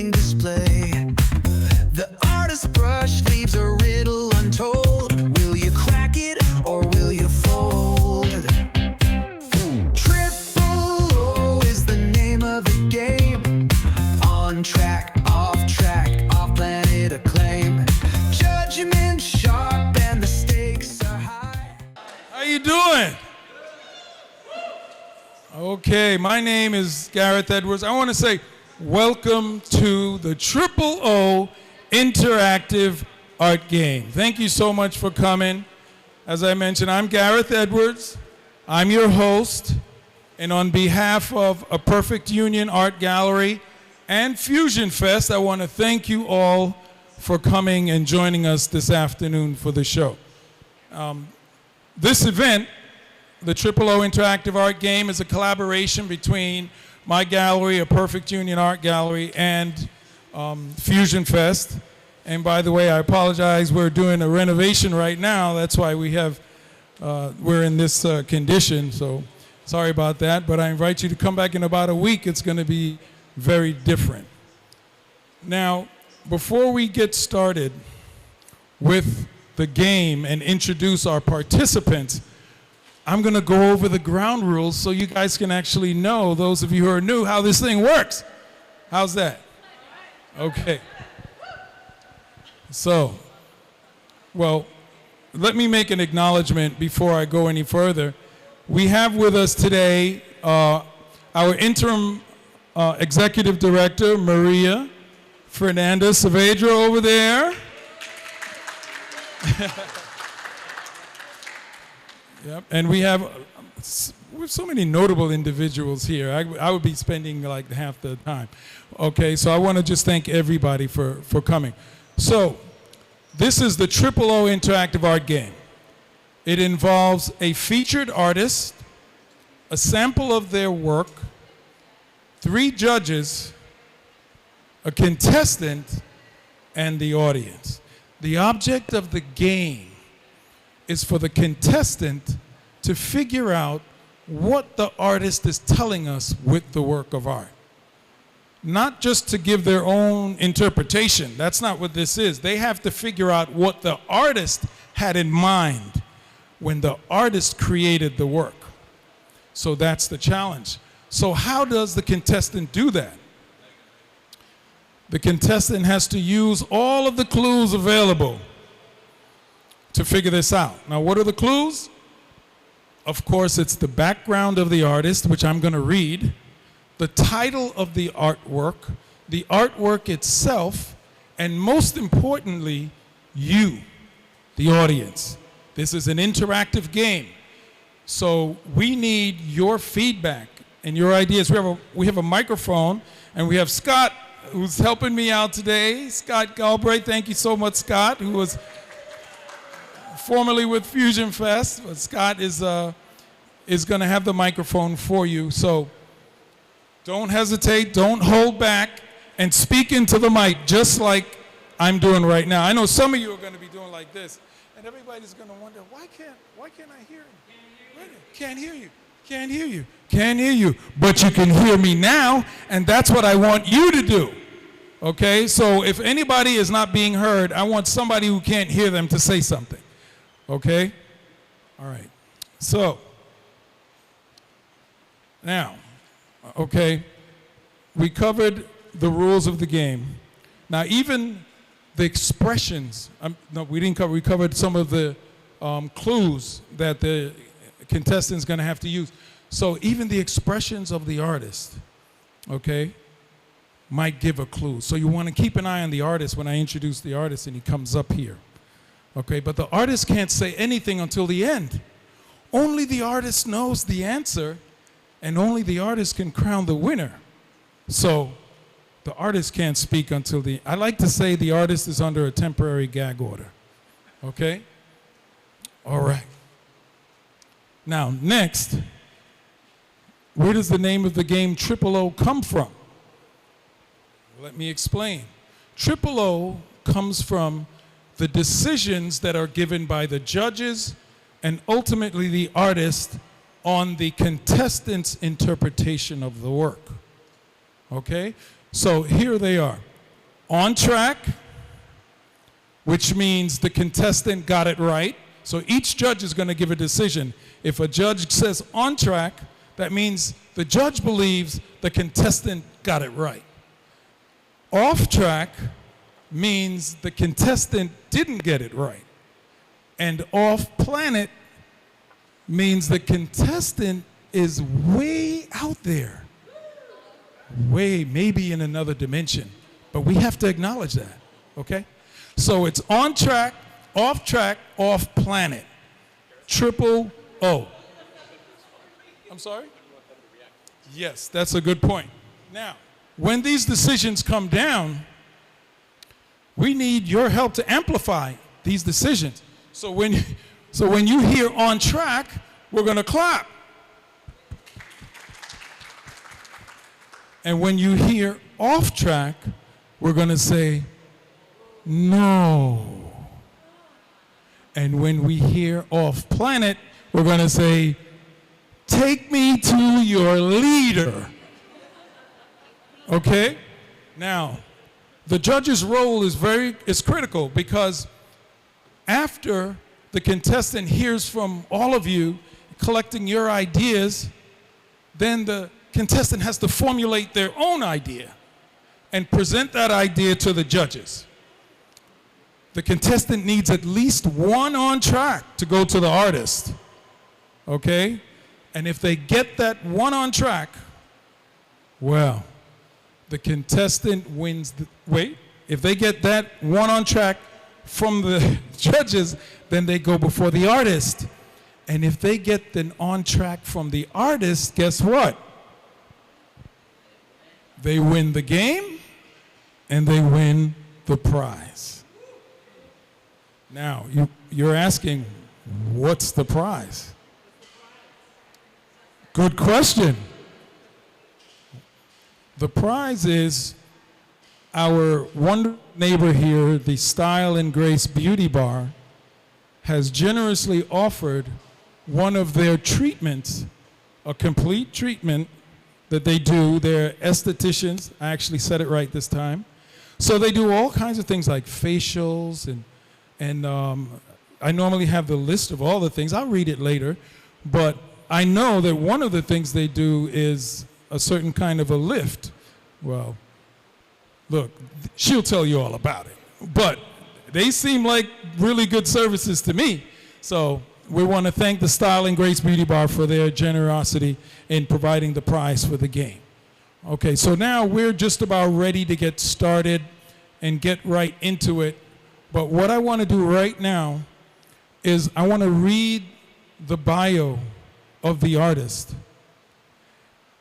unveiling display. The artist's brush leaves a riddle untold. Will you crack it or will you fold? Triple O is the name of the game. On track, off planet acclaim. Judgment sharp and the stakes are high. How you doing? Okay, my name is Gareth Edwards. I want to say welcome to the Triple O Interactive Art Game. Thank you so much for coming. As I mentioned, I'm Gareth Edwards. I'm your host. And on behalf of A Perfect Union Art Gallery and Fusion Fest, I want to thank you all for coming and joining us this afternoon for the show. This event, the Triple O Interactive Art Game, is a collaboration between my gallery, A Perfect Union Art Gallery, and Fusion Fest. And by the way, I apologize, we're doing a renovation right now. That's why we're in this condition, so sorry about that. But I invite you to come back in about a week. It's going to be very different. Now, before we get started with the game and introduce our participants, I'm going to go over the ground rules so you guys can actually know, those of you who are new, how this thing works. How's that? Okay. So, well, let me make an acknowledgement before I go any further. We have with us today our interim executive director, Maria Fernanda Saavedra over there. Yep. And we have so many notable individuals here. I would be spending like half the time. Okay, so I want to just thank everybody for coming. So, this is the Triple O Interactive Art Game. It involves a featured artist, a sample of their work, 3 judges, a contestant, and the audience. The object of the game is for the contestant to figure out what the artist is telling us with the work of art. Not just to give their own interpretation. That's not what this is. They have to figure out what the artist had in mind when the artist created the work. So that's the challenge. So how does the contestant do that? The contestant has to use all of the clues available to figure this out. Now, what are the clues? Of course, it's the background of the artist, which I'm going to read, the title of the artwork itself, and most importantly, you, the audience. This is an interactive game, so we need your feedback and your ideas. We have a microphone, and we have Scott, who's helping me out today. Scott Galbraith, thank you so much, Scott, who was formerly with Fusion Fest. But Scott is going to have the microphone for you. So don't hesitate, don't hold back, and speak into the mic just like I'm doing right now. I know some of you are going to be doing like this, and everybody's going to wonder, why can't I hear him? Can't hear you. Can't hear you. Can't hear you. But you can hear me now, and that's what I want you to do. Okay? So if anybody is not being heard, I want somebody who can't hear them to say something. Okay? All right. So, now, okay, we covered the rules of the game. Now, even the expressions, no, we didn't cover, we covered some of the clues that the contestant's going to have to use. So even the expressions of the artist, okay, might give a clue. So you want to keep an eye on the artist when I introduce the artist and he comes up here. Okay, but the artist can't say anything until the end. Only the artist knows the answer, and only the artist can crown the winner. So the artist can't speak until I like to say the artist is under a temporary gag order. Okay? All right. Now, next, where does the name of the game Triple O come from? Let me explain. Triple O comes from the decisions that are given by the judges and ultimately the artist on the contestant's interpretation of the work. Okay? So here they are. on track, which means the contestant got it right. So each judge is going to give a decision. If a judge says on track, that means the judge believes the contestant got it right. Off track means the contestant didn't get it right. And off planet means the contestant is way out there. Way, maybe in another dimension. But we have to acknowledge that, okay? So it's on track, off planet. Triple O. I'm sorry? Yes, that's a good point. Now, when these decisions come down, we need your help to amplify these decisions. So when you hear on track, we're going to clap. And when you hear off track, we're going to say no. And when we hear off planet, we're going to say, take me to your leader. Okay? Now, the judge's role is critical because after the contestant hears from all of you, collecting your ideas, then the contestant has to formulate their own idea and present that idea to the judges. The contestant needs at least one on track to go to the artist, okay? And if they get that one on track, well, the contestant wins if they get that one on track from the judges, then they go before the artist. And if they get the on track from the artist, guess what? They win the game and they win the prize. Now, you're asking, what's the prize? Good question. The prize is our wonderful neighbor here, the Style and Grace Beauty Bar, has generously offered one of their treatments, a complete treatment that they do. They're estheticians. I actually said it right this time. So they do all kinds of things like facials and I normally have the list of all the things. I'll read it later. But I know that one of the things they do is a certain kind of a lift. Well, look, she'll tell you all about it. But they seem like really good services to me. So we want to thank the Style and Grace Beauty Bar for their generosity in providing the prize for the game. Okay, so now we're just about ready to get started and get right into it. But what I want to do right now is I want to read the bio of the artist.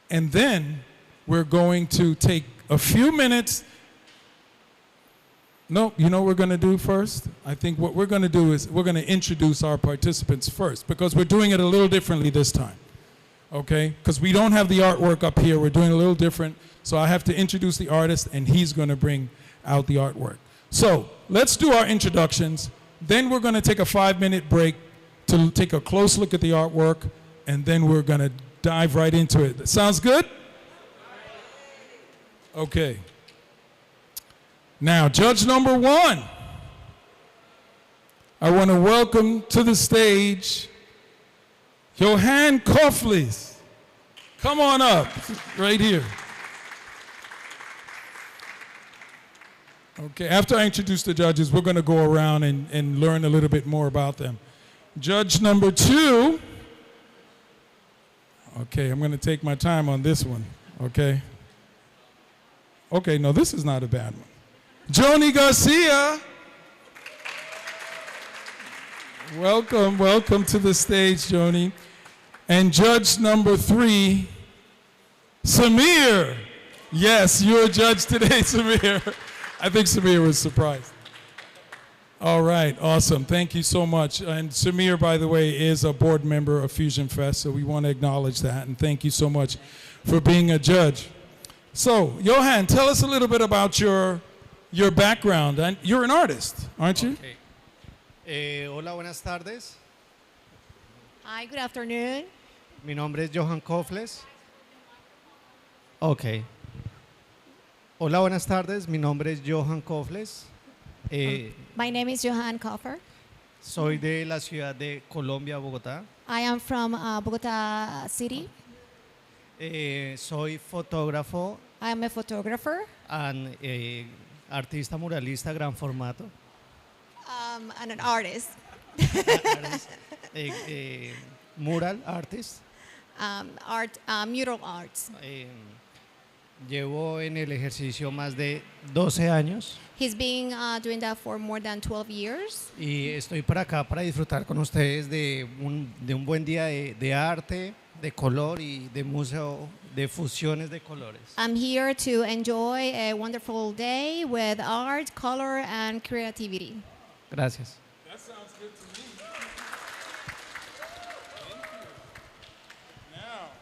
And then we're going to take a few minutes. No, you know what we're going to do first? I think what we're going to do is we're going to introduce our participants first because we're doing it a little differently this time. Okay? Because we don't have the artwork up here. We're doing it a little different. So I have to introduce the artist and he's going to bring out the artwork. So let's do our introductions. Then we're going to take a 5-minute break to take a close look at the artwork. And then we're going to dive right into it. Sounds good? Okay. Now, judge number 1. I want to welcome to the stage Johan Koflis. Come on up, right here. Okay, after I introduce the judges, we're going to go around and learn a little bit more about them. Judge number 2. Okay, I'm going to take my time on this one, okay? Okay, no, this is not a bad one. Joni Garcia. Welcome to the stage, Joni. And judge number 3, Samir. Yes, you're a judge today, Samir. I think Samir was surprised. All right, awesome. Thank you so much. And Samir, by the way, is a board member of Fusion Fest, so we want to acknowledge that. And thank you so much for being a judge. So, Johan, tell us a little bit about your background. And you're an artist, aren't you? Okay. Hola, buenas tardes. Hi, good afternoon. Mi nombre es Johan Kofles. Ok. Hola, buenas tardes. Mi nombre es Johan Kofles. My name is Johan Koffer. Soy de la ciudad de Colombia, Bogotá. I am from Bogota City. Soy fotógrafo I am a photographer and artista muralista gran formato. and an artist. Mural artist. Mural arts. Llevo en el ejercicio más de 12 años He's been doing that for more than 12 years. y estoy por acá para disfrutar con ustedes de un buen día de arte, de color y de museo de fusiones de colores. I'm here to enjoy a wonderful day with art, color, and creativity. Gracias. That sounds good to me. Thank you. Now,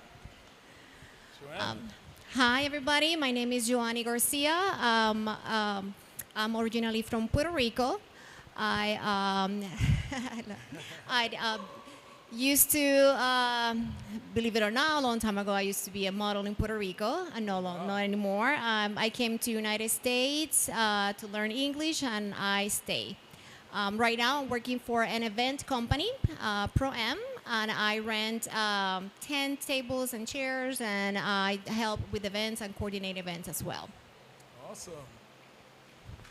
Joanna. Hi, everybody. My name is Joanny Garcia. I'm originally from Puerto Rico. I used to, believe it or not, a long time ago, I used to be a model in Puerto Rico. Not anymore. I came to United States to learn English, and I stay. Right now, I'm working for an event company, Pro-M, and I rent 10 tables and chairs, and I help with events and coordinate events as well. Awesome.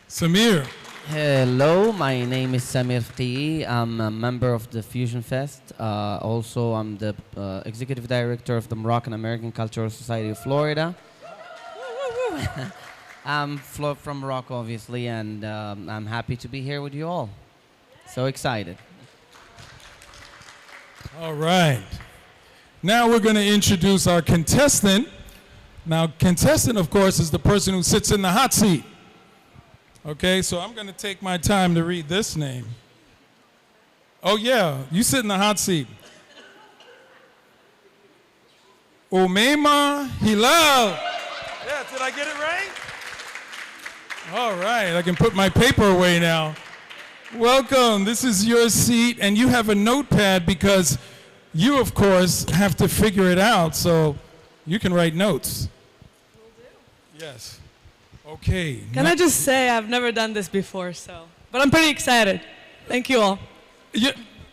Samir. Hello, my name is Samir Fti. I'm a member of the Fusion Fest. Also, I'm the executive director of the Moroccan American Cultural Society of Florida. I'm from Morocco, obviously, and I'm happy to be here with you all. So excited. All right. Now we're going to introduce our contestant. Now, contestant, of course, is the person who sits in the hot seat. Okay, so I'm going to take my time to read this name. Oh, yeah, you sit in the hot seat. Umeima Hilal. Yeah, did I get it right? All right, I can put my paper away now. Welcome, this is your seat, and you have a notepad because you, of course, have to figure it out, so you can write notes. Will do. Yes. Okay. Can I just say I've never done this before, but I'm pretty excited. Thank you all.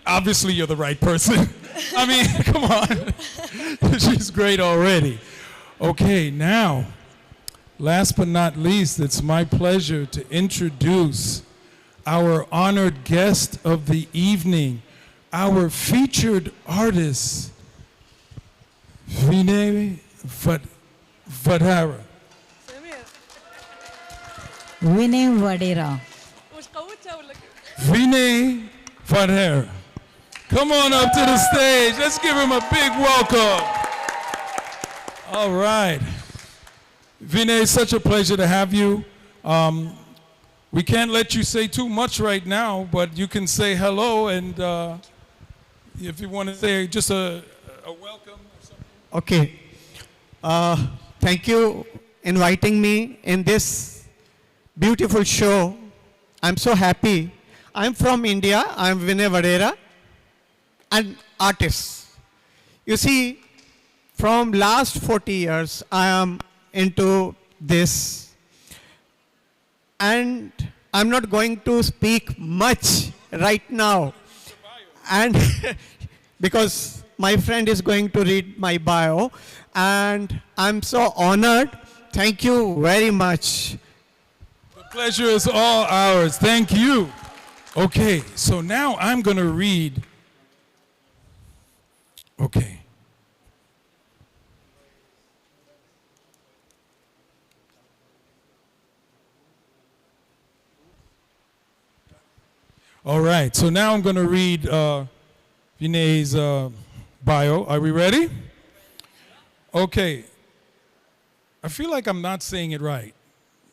Obviously, you're the right person. I mean, come on. She's great already. Okay, now, last but not least, it's my pleasure to introduce our honored guest of the evening, our featured artist, Viney Vadhera. Viney Vadhera. Viney Vadhera. Come on up to the stage. Let's give him a big welcome. All right. Viney, it's such a pleasure to have you. We can't let you say too much right now, but you can say hello, and if you want to say just a welcome or something. Okay. Thank you inviting me in this beautiful show. I'm so happy. I'm from India. I'm Viney Vadhera, an artist. You see, from last 40 years, I am into this. And I'm not going to speak much right now. And because my friend is going to read my bio. And I'm so honored. Thank you very much. The pleasure is all ours. Thank you. Okay, so now I'm going to read. Okay. All right, so now I'm going to read Viney's bio. Are we ready? Okay. I feel like I'm not saying it right.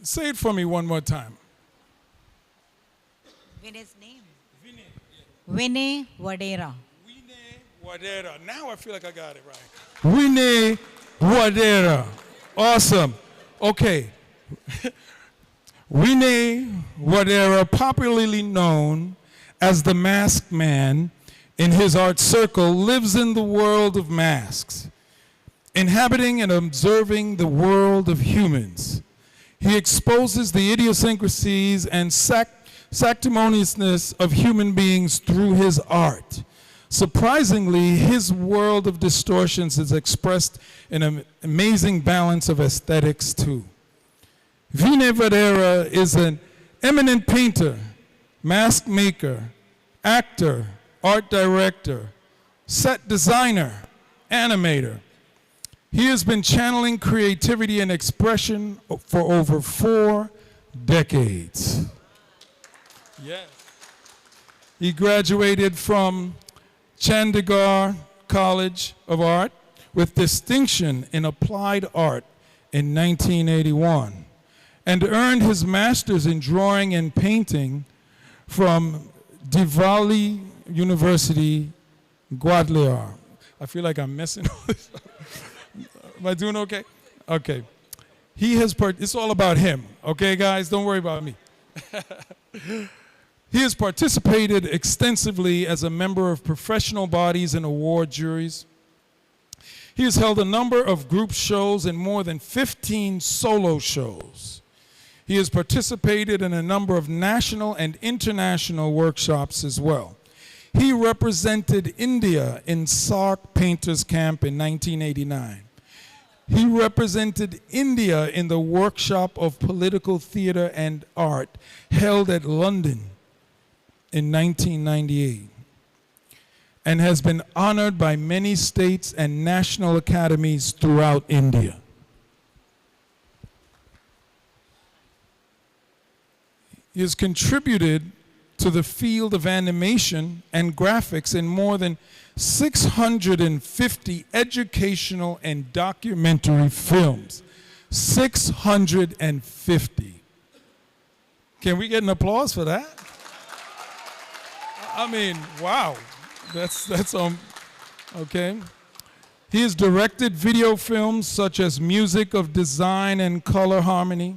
Say it for me one more time. Viney's name? Viney Vadhera. Viney Vadhera. Now I feel like I got it right. Viney Vadhera. Awesome. Okay. Viney Vadhera, popularly known as the Masked Man in his art circle, lives in the world of masks, inhabiting and observing the world of humans. He exposes the idiosyncrasies and sanctimoniousness of human beings through his art. Surprisingly, his world of distortions is expressed in an amazing balance of aesthetics too. Viney Vadhera is an eminent painter, mask maker, actor, art director, set designer, animator. He has been channeling creativity and expression for over 4 decades. Yes. He graduated from Chandigarh College of Art with distinction in applied art in 1981 and earned his master's in drawing and painting from Diwali University, Guadalajara. I feel like I'm messing all this up. Am I doing okay? Okay. It's all about him, okay, guys? Don't worry about me. He has participated extensively as a member of professional bodies and award juries. He has held a number of group shows and more than 15 solo shows. He has participated in a number of national and international workshops as well. He represented India in SARC Painters Camp in 1989. He represented India in the Workshop of Political Theatre and Art held at London in 1998 and has been honored by many states and national academies throughout India. He has contributed to the field of animation and graphics in more than 650 educational and documentary films. 650. Can we get an applause for that? I mean, wow. That's okay. He has directed video films such as Music of Design and Color Harmony,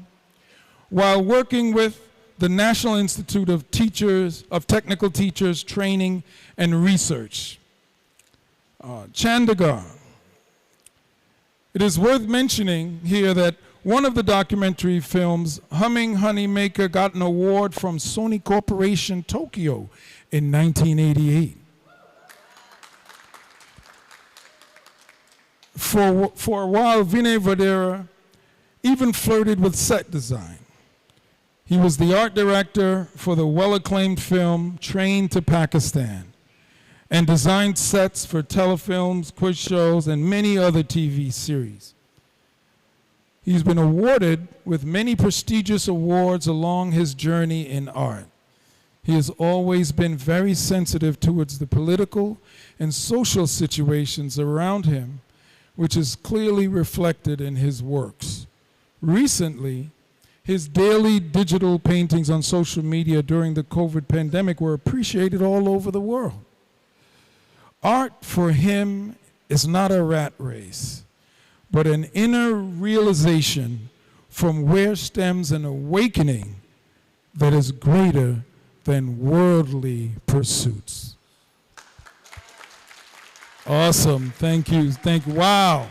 while working with the National Institute of Technical Teachers Training and Research. Chandigarh. It is worth mentioning here that one of the documentary films, Humming Honeymaker, got an award from Sony Corporation Tokyo in 1988. For a while, Viney Vadhera even flirted with set design. He was the art director for the well-acclaimed film Train to Pakistan and designed sets for telefilms, quiz shows, and many other TV series. He's been awarded with many prestigious awards along his journey in art. He has always been very sensitive towards the political and social situations around him, which is clearly reflected in his works. Recently, his daily digital paintings on social media during the COVID pandemic were appreciated all over the world. Art for him is not a rat race, but an inner realization from where stems an awakening that is greater than worldly pursuits. Awesome, thank you, wow.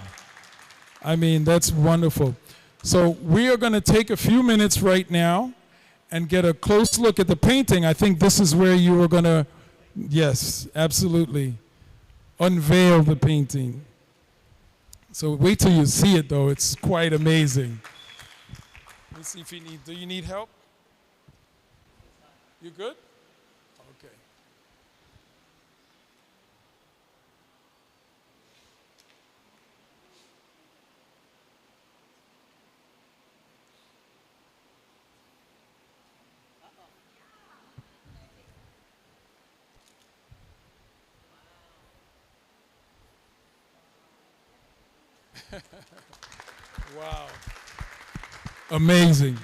I mean, that's wonderful. So we are going to take a few minutes right now and get a close look at the painting. I think this is where you are going to, yes, absolutely, unveil the painting. So wait till you see it, though. It's quite amazing. Let me see if do you need help? You good? Okay. Wow. Amazing.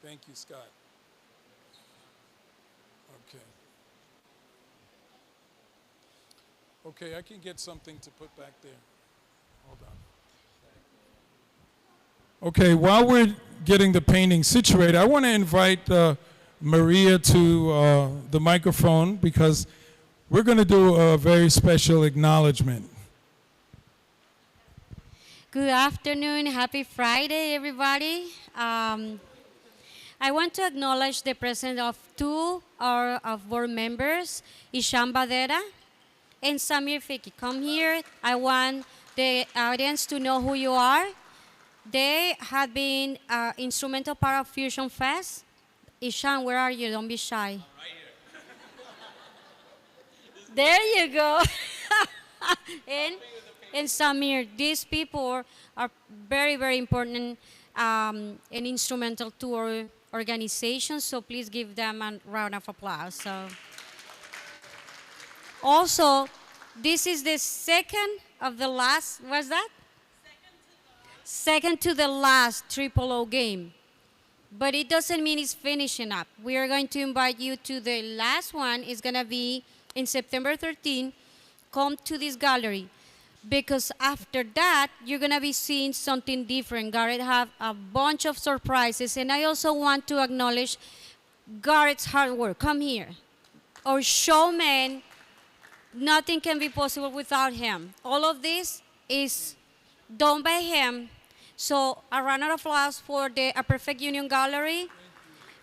Thank you, Scott. Okay. Okay, I can get something to put back there. Hold on. Okay, while we're getting the painting situated, I want to invite Maria to the microphone because we're going to do a very special acknowledgement. Good afternoon. Happy Friday, everybody. I want to acknowledge the presence of two of board members, Viney Vadhera and Samir Fiki. Come here. I want the audience to know who you are. They have been instrumental part of Fusion Fest. Ishan, where are you? Don't be shy. There you go. and Samir, these people are very, very important and instrumental to our organization, so please give them a round of applause. So, also, this is the second of the last, what's that? Second to the last Triple O game. But it doesn't mean it's finishing up. We are going to invite you to the last one. It's going to be in September 13. Come to this gallery, because after that, you're going to be seeing something different. Garrett have a bunch of surprises, and I also want to acknowledge Garrett's hard work. Come here. Our showman, nothing can be possible without him. All of this is done by him. So a round of applause for the A Perfect Union Gallery.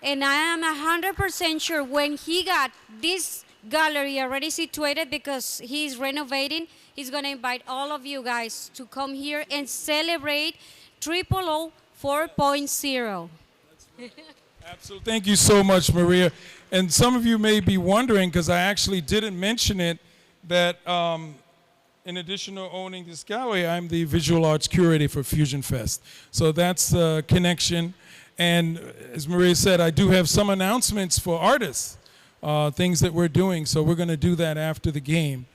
And I am 100% sure when he got this gallery already situated, because he's renovating, he's going to invite all of you guys to come here and celebrate Triple O 4.0. Absolutely. Thank you so much, Maria. And some of you may be wondering, because I actually didn't mention it, that in addition to owning this gallery, I'm the visual arts curator for Fusion Fest. So that's the connection. And as Maria said, I do have some announcements for artists, things that we're doing. So we're going to do that after the game.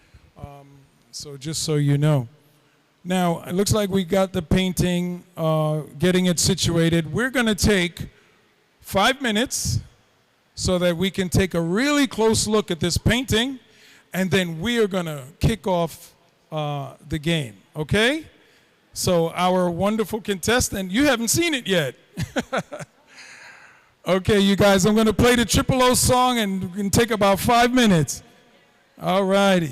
So just so you know. Now, it looks like we got the painting, getting it situated. We're going to take 5 minutes so that we can take a really close look at this painting, and then we are going to kick off the game, okay? So our wonderful contestant, you haven't seen it yet. Okay, you guys, I'm going to play the Triple O song, and we can take about 5 minutes. All righty.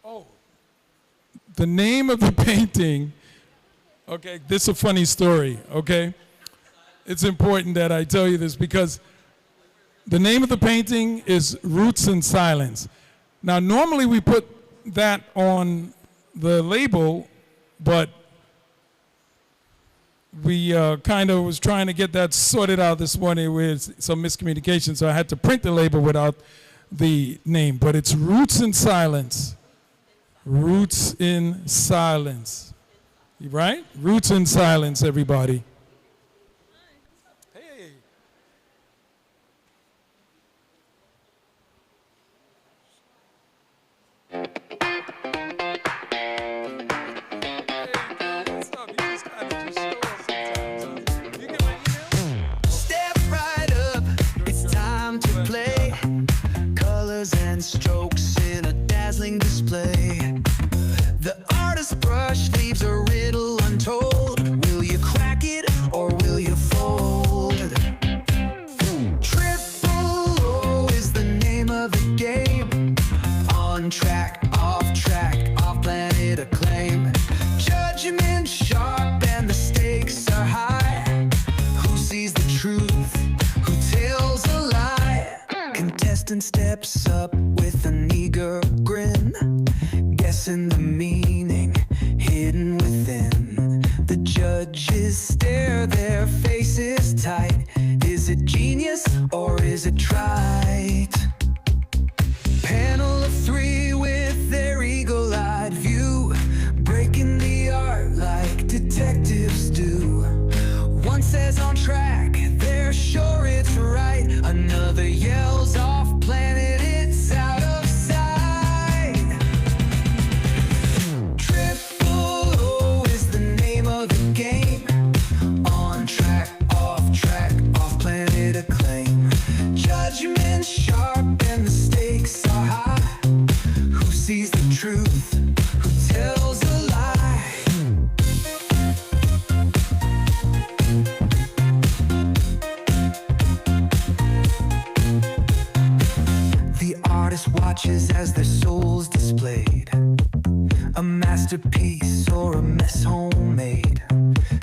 Oh, the name of the painting, okay, this is a funny story, okay? It's important that I tell you this, because the name of the painting is Roots in Silence. Now, normally we put that on the label, but we kind of was trying to get that sorted out this morning with some miscommunication, so I had to print the label without the name. But it's Roots in Silence. Roots in Silence. Right? Roots in Silence, everybody. Step right up, it's time to play. Colors and strokes in a dazzling display. The artist's brush leaves a riddle untold. Will you crack it or will you fold? Triple O is the name of the game. On track, off planet acclaim. Judgment sharp and the stakes are high. Who sees the truth? Who tells a lie? Contestant steps up with an eager grin, guessing the meaning hidden within. The judges stare, their faces tight. Is it genius or is it trite? Panel of three with their eagle-eyed view, breaking the art like detectives do. One says on track, they're sure it's right. Another yells off planet, it's out of sight. Triple O is the name of the game. On track, off planet acclaim. Judgment sharp and the stakes are high. A masterpiece or a mess homemade.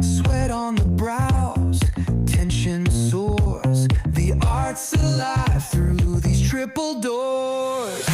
Sweat on the brows, tension soars. The art's alive through these triple doors.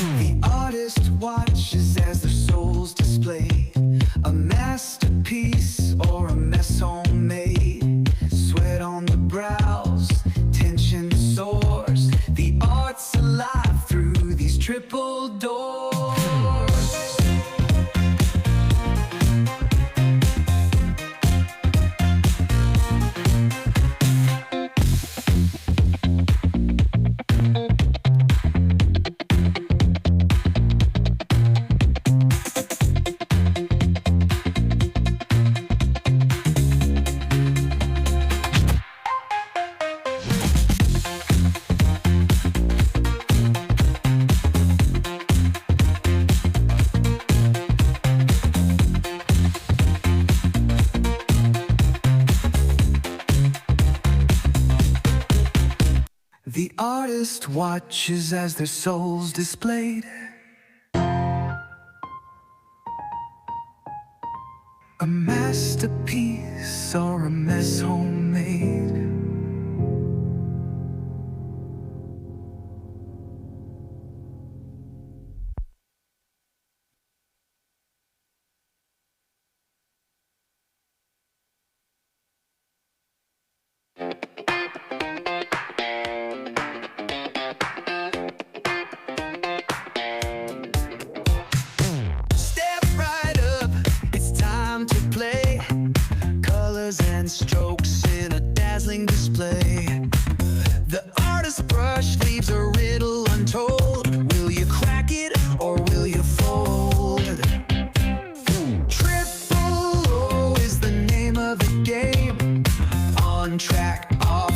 The artist watches as their souls displayed. A masterpiece or a mess homemade. Sweat on the brows, tension soars. The art's alive through these triple doors. The artist watches as their souls displayed. A masterpiece or a mess homemade. Step right up, it's time to play. Colors and strokes in a dazzling display. The artist's brush leaves a riddle untold. Will you crack it or will you fold? Triple O is the name of the game. On track, off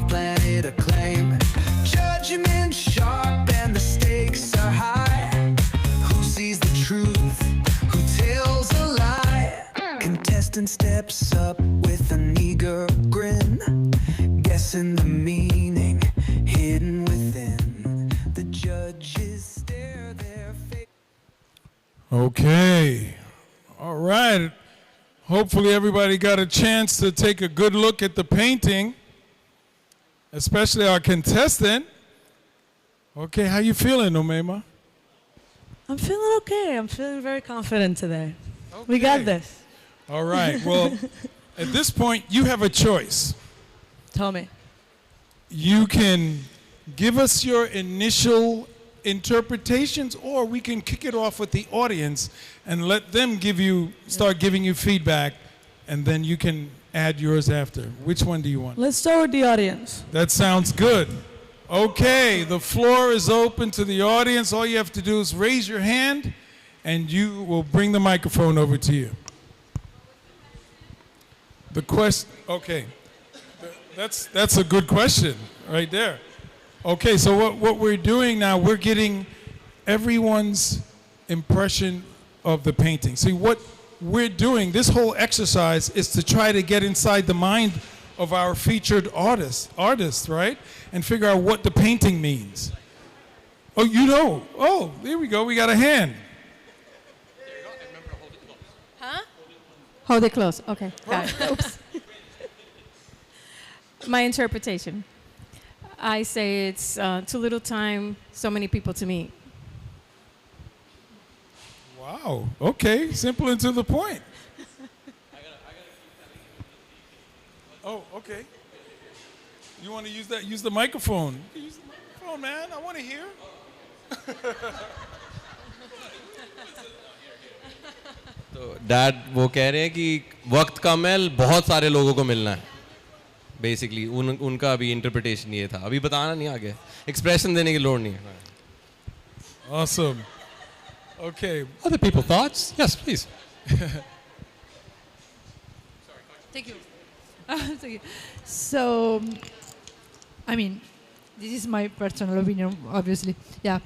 planet acclaim. Judgment sharp and the stakes are high. Who sees the truth? Who tells a lie? Contestant steps up with an eager grin, guessing the meaning hidden within. The judges stare their face. Okay. All right. Hopefully everybody got a chance to take a good look at the painting, especially our contestant. Okay, how you feeling, Omema? I'm feeling okay. I'm feeling very confident today. We got Okay. this. All right. Well, at this point, you have a choice. Tell me. You can give us your initial interpretations, or we can kick it off with the audience and let them start giving you feedback, and then you can add yours after. Which one do you want? Let's start with the audience. That sounds good. Okay, the floor is open to the audience. All you have to do is raise your hand, and you will bring the microphone over to you. The question, okay, that's a good question right there. Okay, so what we're doing now, we're getting everyone's impression of the painting. See, what we're doing, this whole exercise is to try to get inside the mind of our featured artist, right? And figure out what the painting means. Oh, you know. Oh, there we go. We got a hand. Hold it close. Okay. Got it. Oops. My interpretation. I say it's too little time, so many people to meet. Wow. Okay. Simple and to the point. Oh, okay. You want to use that? Use the microphone. Use the microphone, man. I want to hear. तो dad वो कह रहे हैं कि वक्त कम है, बहुत सारे लोगों को मिलना है बेसिकली। उनका अभी इंटरप्रिटेशन ये था, अभी बताना नहीं आगे, एक्सप्रेशन देने की लोड़ नहीं है। Awesome. Okay. Other people thoughts? Yes, please. Thank you. Thank you. So, I mean, this is my personal opinion, obviously. Yeah.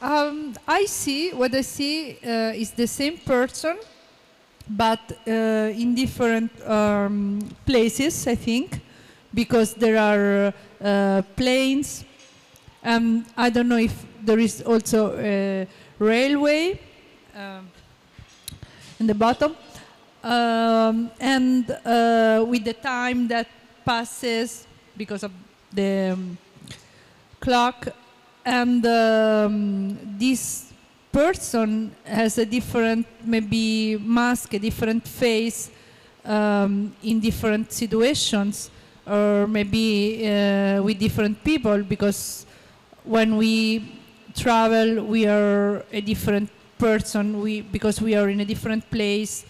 I see, what I see is the same person, but in different places, I think, because there are planes. I don't know if there is also a railway in the bottom. And with the time that passes because of the clock, and this person has a different maybe mask, a different face in different situations, or maybe with different people, because when we travel we are a different person, because we are in a different place,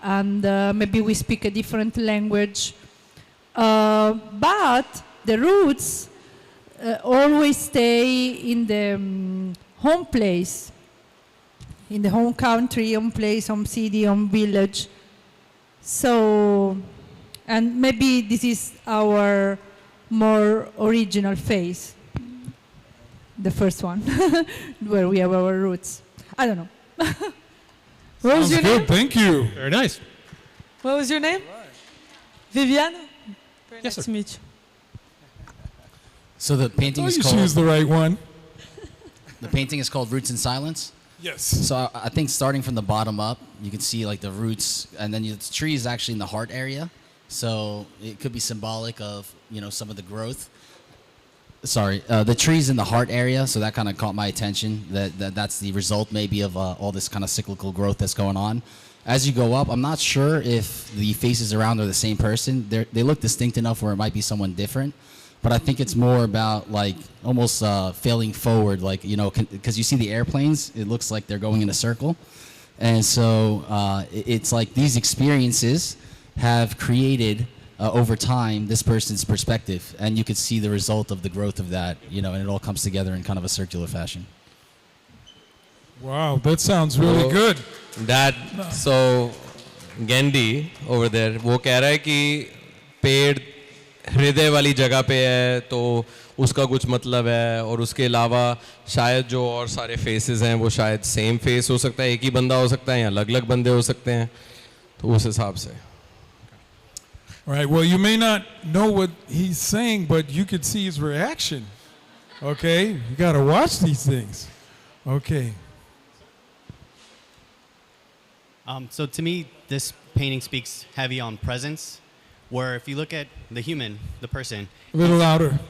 and maybe we speak a different language, but the roots always stay in the home place, in the home country, home place, home city, home village. So, and maybe this is our more original face, the first one, where we have our roots. I don't know. What was Sounds your good. name? Thank you. Very nice. What was your name? Viviana? Very Yes, nice sir. to meet you. So the painting Oh, is you called choose the right one. the painting is called Roots in Silence. Yes. So I think starting from the bottom up, you can see like the roots, and then the tree is actually in the heart area. So it could be symbolic of some of the growth. Sorry, the tree's in the heart area, so that kind of caught my attention. That's the result maybe of all this kind of cyclical growth that's going on. As you go up, I'm not sure if the faces around are the same person. They look distinct enough where it might be someone different. But I think it's more about like almost failing forward, like, because you see the airplanes, it looks like they're going in a circle. And so it's like these experiences have created over time this person's perspective. And you could see the result of the growth of that, and it all comes together in kind of a circular fashion. Wow, that sounds really good. Dad, so Gandhi over there, वो कह रहा है कि पेड़ हृदय वाली जगह पे है तो उसका कुछ मतलब है, और उसके अलावा शायद जो और सारे फेसेस हैं वो शायद सेम फेस हो सकता है, एक ही बंदा हो सकता है या अलग अलग बंदे हो सकते हैं, तो उस हिसाब से. Right. Well, you may not know what he's saying, but you could see his reaction. Okay? You got to watch these things. Okay. So to me, this painting speaks heavy on presence, where if you look at the human, the person. A little louder.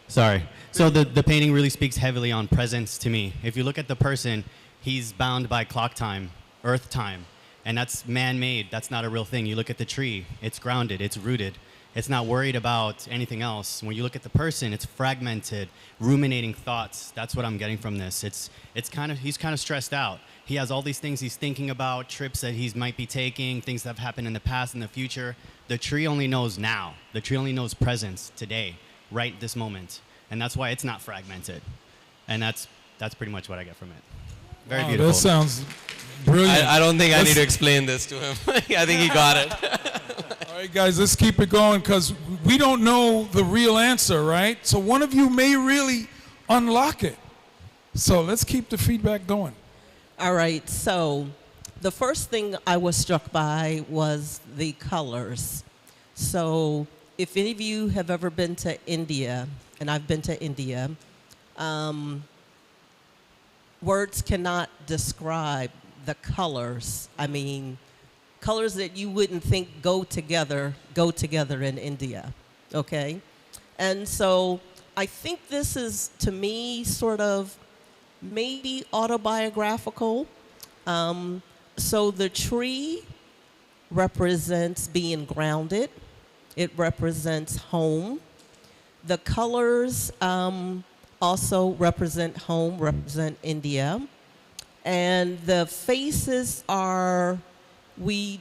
Sorry. So the painting really speaks heavily on presence to me. If you look at the person, he's bound by clock time, earth time, and that's man-made. That's not a real thing. You look at the tree, it's grounded, it's rooted. It's not worried about anything else. When you look at the person, it's fragmented, ruminating thoughts. That's what I'm getting from this. He's kind of stressed out. He has all these things he's thinking about, trips that he might be taking, things that have happened in the past and the future. The tree only knows now. The tree only knows presence, today, right this moment. And that's why it's not fragmented. And that's pretty much what I get from it. Very beautiful. That sounds brilliant. I don't think I need to explain this to him. I think he got it. All right, guys, let's keep it going because we don't know the real answer, right? So one of you may really unlock it. So let's keep the feedback going. All right, so the first thing I was struck by was the colors. So if any of you have ever been to India, and I've been to India, words cannot describe the colors. I mean, colors that you wouldn't think go together in India, okay? And so I think this is, to me, sort of maybe autobiographical. So the tree represents being grounded. It represents home. The colors also represent home, represent India. And the faces are we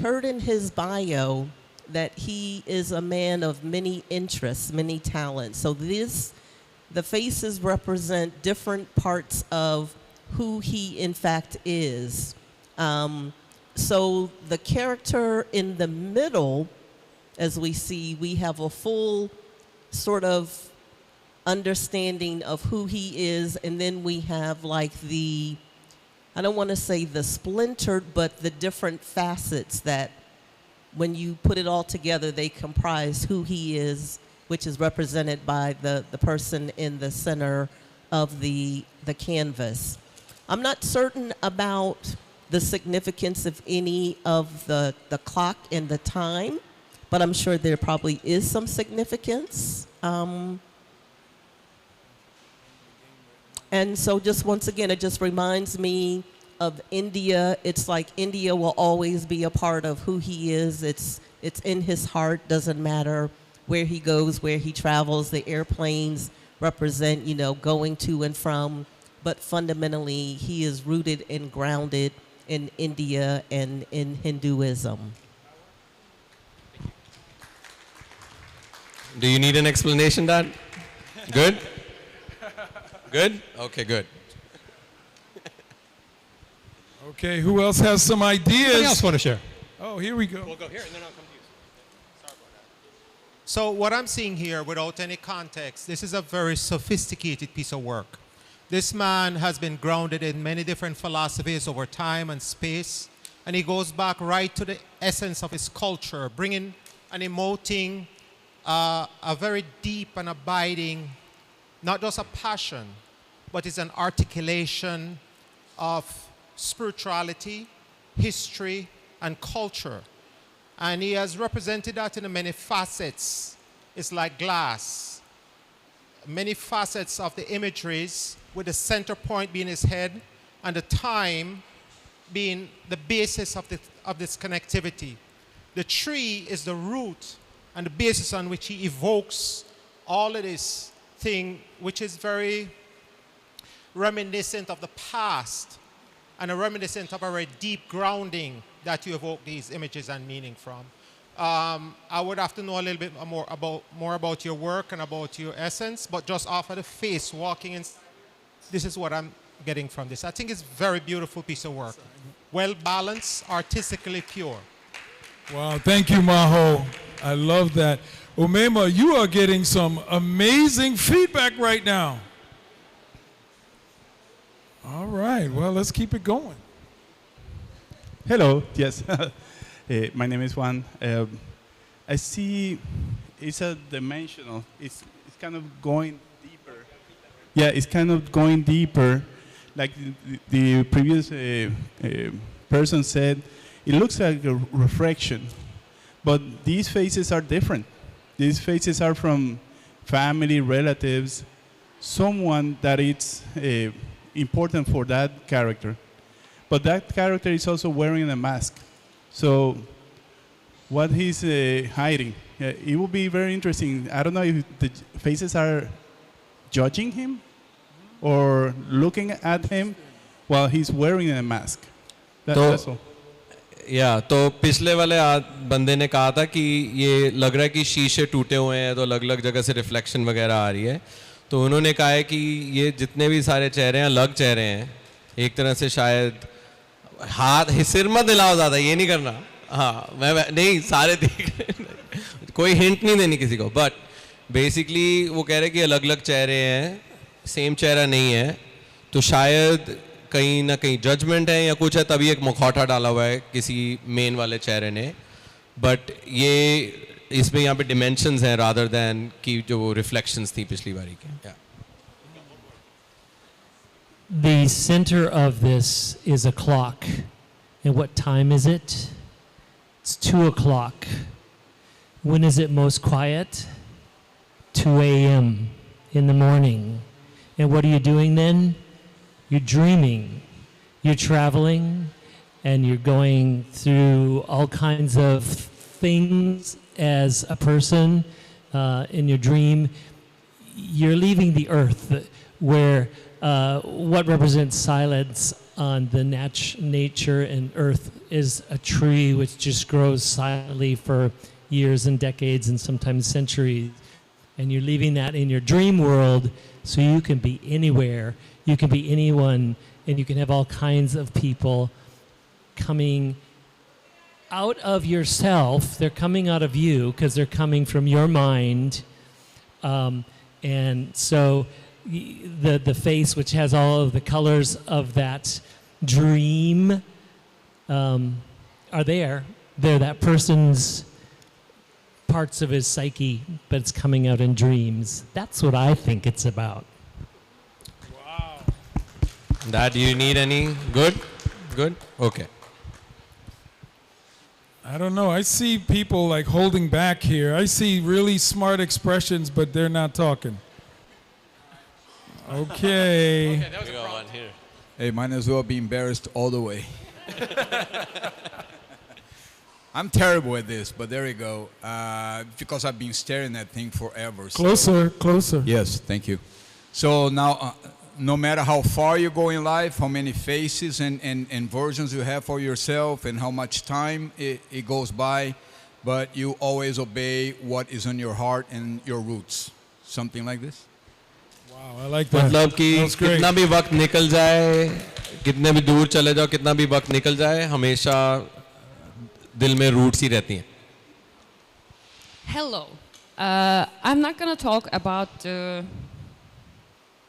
heard in his bio that he is a man of many interests, many talents. So the faces represent different parts of who he in fact is. So the character in the middle, as we see, we have a full sort of understanding of who he is, and then we have like I don't want to say the splintered, but the different facets that when you put it all together, they comprise who he is, which is represented by the person in the center of the canvas. I'm not certain about the significance of any of the clock and the time, but I'm sure there probably is some significance. And so just once again, it just reminds me of India. It's like India will always be a part of who he is. It's in his heart, doesn't matter where he goes, where he travels. The airplanes represent, going to and from, but fundamentally he is rooted and grounded in India and in Hinduism. Do you need an explanation, Dad? Good? Good? Okay, good. Okay, who else has some ideas? Anyone else want to share? Oh, here we go. We'll go here and then I'll come to you. Sorry about that. So what I'm seeing here, without any context, this is a very sophisticated piece of work. This man has been grounded in many different philosophies over time and space, and he goes back right to the essence of his culture, bringing and emoting a very deep and abiding, not just a passion, but it's an articulation of spirituality, history, and culture. And he has represented that in many facets. It's like glass. Many facets of the imageries, with the center point being his head and the time being the basis of this connectivity. The tree is the root and the basis on which he evokes all of this thing, which is very reminiscent of the past and a reminiscent of a very deep grounding that you evoke these images and meaning from. I would have to know a little bit more about your work and about your essence, but just off of the face, walking in, this is what I'm getting from this. I think it's a very beautiful piece of work. Well balanced, artistically pure. Wow, thank you, Maho. I love that. Umema, you are getting some amazing feedback right now. All right, well, let's keep it going. Hello, yes. My name is Juan. I see it's a dimensional. It's kind of going deeper. Yeah, it's kind of going deeper. Like the previous person said, it looks like a reflection. But these faces are different. These faces are from family, relatives, someone that is important for that character. But that character is also wearing a mask. So what he's hiding, it will be very interesting. I don't know if the faces are judging him or looking at him while he's wearing a mask. That's all. या तो पिछले वाले बंदे ने कहा था कि ये लग रहा है कि शीशे टूटे हुए हैं तो अलग अलग जगह से रिफ्लेक्शन वगैरह आ रही है, तो उन्होंने कहा है कि ये जितने भी सारे चेहरे हैं अलग चेहरे हैं एक तरह से, शायद हाथ सिर मत हिलाओ ज़्यादा, ये नहीं करना, हाँ मैं नहीं सारे देख कोई हिंट नहीं देनी किसी को, बट बेसिकली वो कह रहे हैं कि अलग अलग चेहरे हैं, सेम चेहरा नहीं है, तो शायद कहीं ना कहीं जजमेंट है या कुछ है, तभी एक मुखौटा डाला हुआ है किसी मेन वाले चेहरे ने, बट ये इसमें यहाँ पे डिमेंशंस हैं रादर दैन कि जो वो रिफ्लेक्शंस थी पिछली बारी के. The center of this is a clock. And what time is it? It's 2 o'clock. When is it most quiet? 2 a.m. in the morning. And what are you doing then? You're dreaming. You're traveling and you're going through all kinds of things as a person in your dream. You're leaving the earth where what represents silence on the nature and earth is a tree which just grows silently for years and decades and sometimes centuries. And you're leaving that in your dream world so you can be anywhere, you can be anyone, and you can have all kinds of people coming out of yourself. They're coming out of you because they're coming from your mind. And so the face, which has all of the colors of that dream, are there. They're that person's parts of his psyche, but it's coming out in dreams. That's what I think it's about. That do you need any? Good? Good? Okay. I don't know. I see people like holding back here. I see really smart expressions, but they're not talking. Okay. Okay, that was a problem. Here. Hey, might as well be embarrassed all the way. I'm terrible at this, but there you go. Because I've been staring at thing forever. Closer, closer. Yes, thank you. So now, no matter how far you go in life, how many faces and versions you have for yourself, and how much time it goes by, but you always obey what is on your heart and your roots. Something like this? Wow, I like that. मतलब कि That was great. कितना भी वक्त निकल जाए, कितने भी दूर चले जाओ, कितना भी वक्त निकल जाए, हमेशा दिल में roots ही रहती हैं. Hello. I'm not going to talk about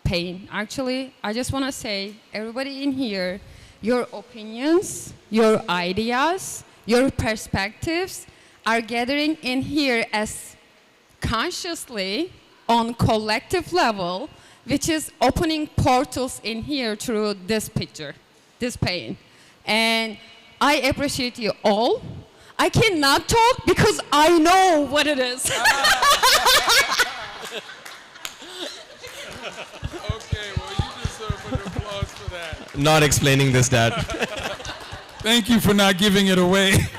pain. Actually, I just want to say, everybody in here, your opinions, your ideas, your perspectives are gathering in here as consciously on collective level, which is opening portals in here through this picture, this pain. And I appreciate you all. I cannot talk because I know what it is. Okay, well, you deserve an applause for that. Not explaining this, Dad. Thank you for not giving it away.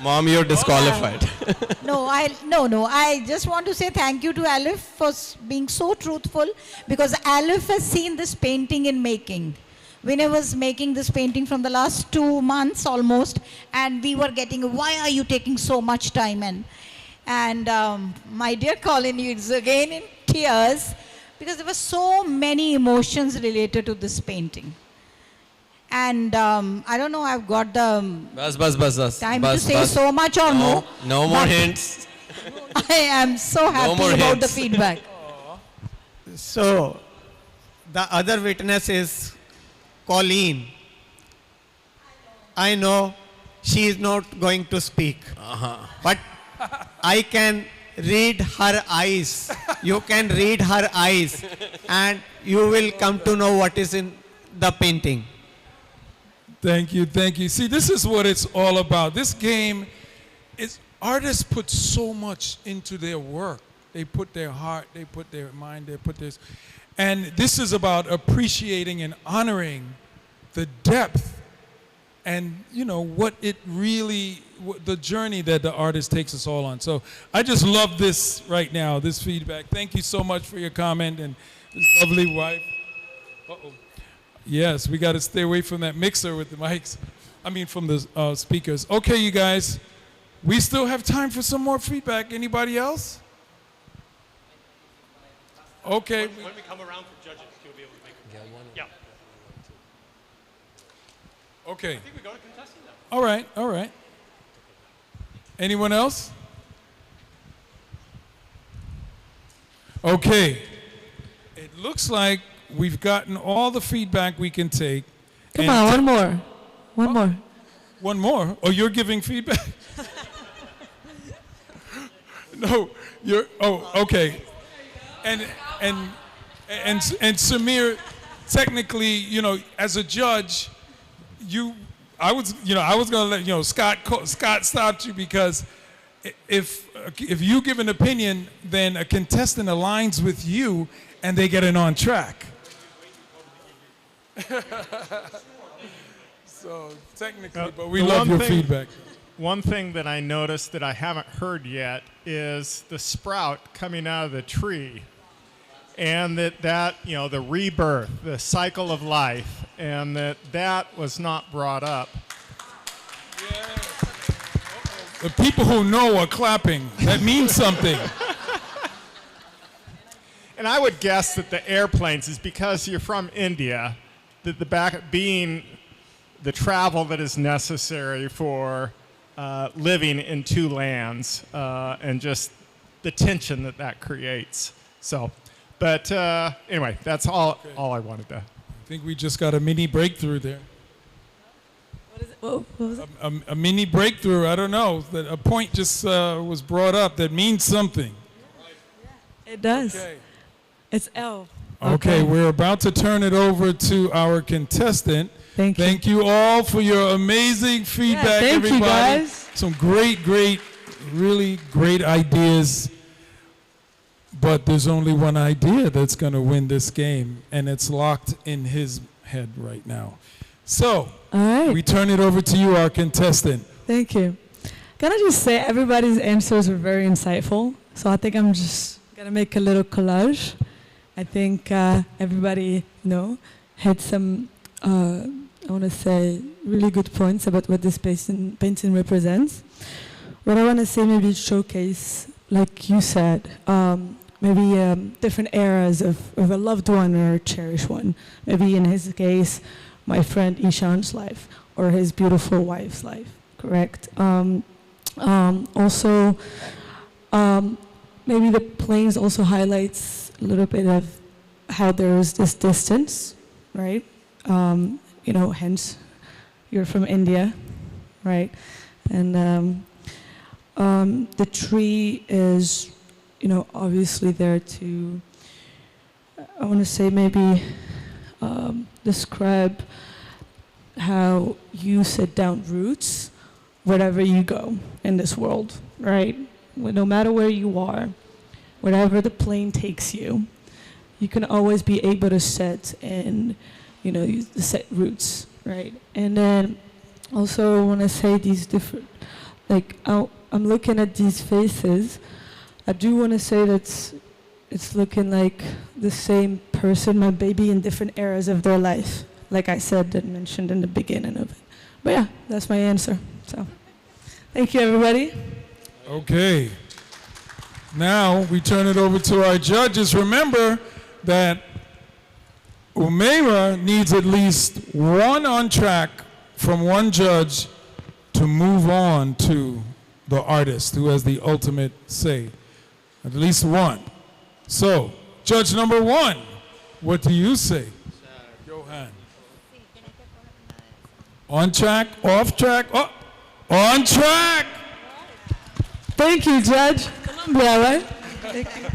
Mom, you're disqualified. No, I just want to say thank you to Alif for being so truthful, because Alif has seen this painting in making. Vinay was making this painting from the last 2 months almost, and we were getting, why are you taking so much time? And my dear Colin, you is again in tears, because there were so many emotions related to this painting. And I don't know, I've got the time to say so much or more. No more hints. I am so happy about the feedback. So, the other witness is Colleen. I know she is not going to speak, but I can read her eyes. You can read her eyes, and you will come to know what is in the painting. Thank you, thank you. See, this is what it's all about. This game is, artists put so much into their work. They put their heart, they put their mind, they put this. And this is about appreciating and honoring the depth and, you know, what it really, the journey that the artist takes us all on. So I just love this right now, this feedback. Thank you so much for your comment and this lovely wife. Uh-oh. Yes, we got to stay away from that mixer with the mics. I mean, from the speakers. Okay, you guys, we still have time for some more feedback. Anybody else? Okay. When we come around for judges, you'll be able to make it. Yeah. Okay. I think we go to contestant now. All right, all right. Anyone else? Okay. It looks like we've gotten all the feedback we can take. Come on, one more. One more. One more? Oh, you're giving feedback? No, you're, oh, okay. And Samir, technically, you know, as a judge, I was gonna let, you know, Scott stopped you because if you give an opinion, then a contestant aligns with you and they get an on track. So technically, but we love your feedback. One thing that I noticed that I haven't heard yet is the sprout coming out of the tree. and that you know, the rebirth, the cycle of life, and that was not brought up. The people who know are clapping. That means something. And I would guess that the airplanes is because you're from India, that the back being the travel that is necessary for living in two lands, and just the tension that creates. So, but anyway, that's all I wanted to. I think we just got a mini breakthrough there. What was it? A mini breakthrough. I don't know. That a point just was brought up that means something. It does. Okay. It's L. Okay, we're about to turn it over to our contestant. Thank you. Thank you all for your amazing feedback, thank everybody. you, guys. Some great, really great ideas. But there's only one idea that's going to win this game, and it's locked in his head right now. So, all right. We turn it over to you, our contestant. Thank you. Can I just say everybody's answers were very insightful. So I think I'm just going to make a little collage. I think everybody, had some, I want to say, really good points about what this painting represents. What I want to say, maybe showcase, like you said, maybe different eras of a loved one or a cherished one. Maybe in his case, my friend Ishan's life or his beautiful wife's life, correct? Also, maybe the planes also highlights a little bit of how there's this distance, right? Hence you're from India, right? And the tree is, obviously there to, I want to say maybe describe how you set down roots wherever you go in this world, right? No matter where you are, wherever the plane takes you, you can always be able to set and, set roots, right? And then also I want to say these different, I'm looking at these faces. I do want to say that it's looking like the same person, my baby, in different eras of their life, like I said and mentioned in the beginning of it. But yeah, that's my answer. So, thank you, everybody. Okay. Now we turn it over to our judges. Remember that Umaira needs at least one on track from one judge to move on to the artist who has the ultimate say. At least one. So, judge number one, what do you say? Johan. On track, off track, on track! Thank you, Judge. Colombia, right? Thank you.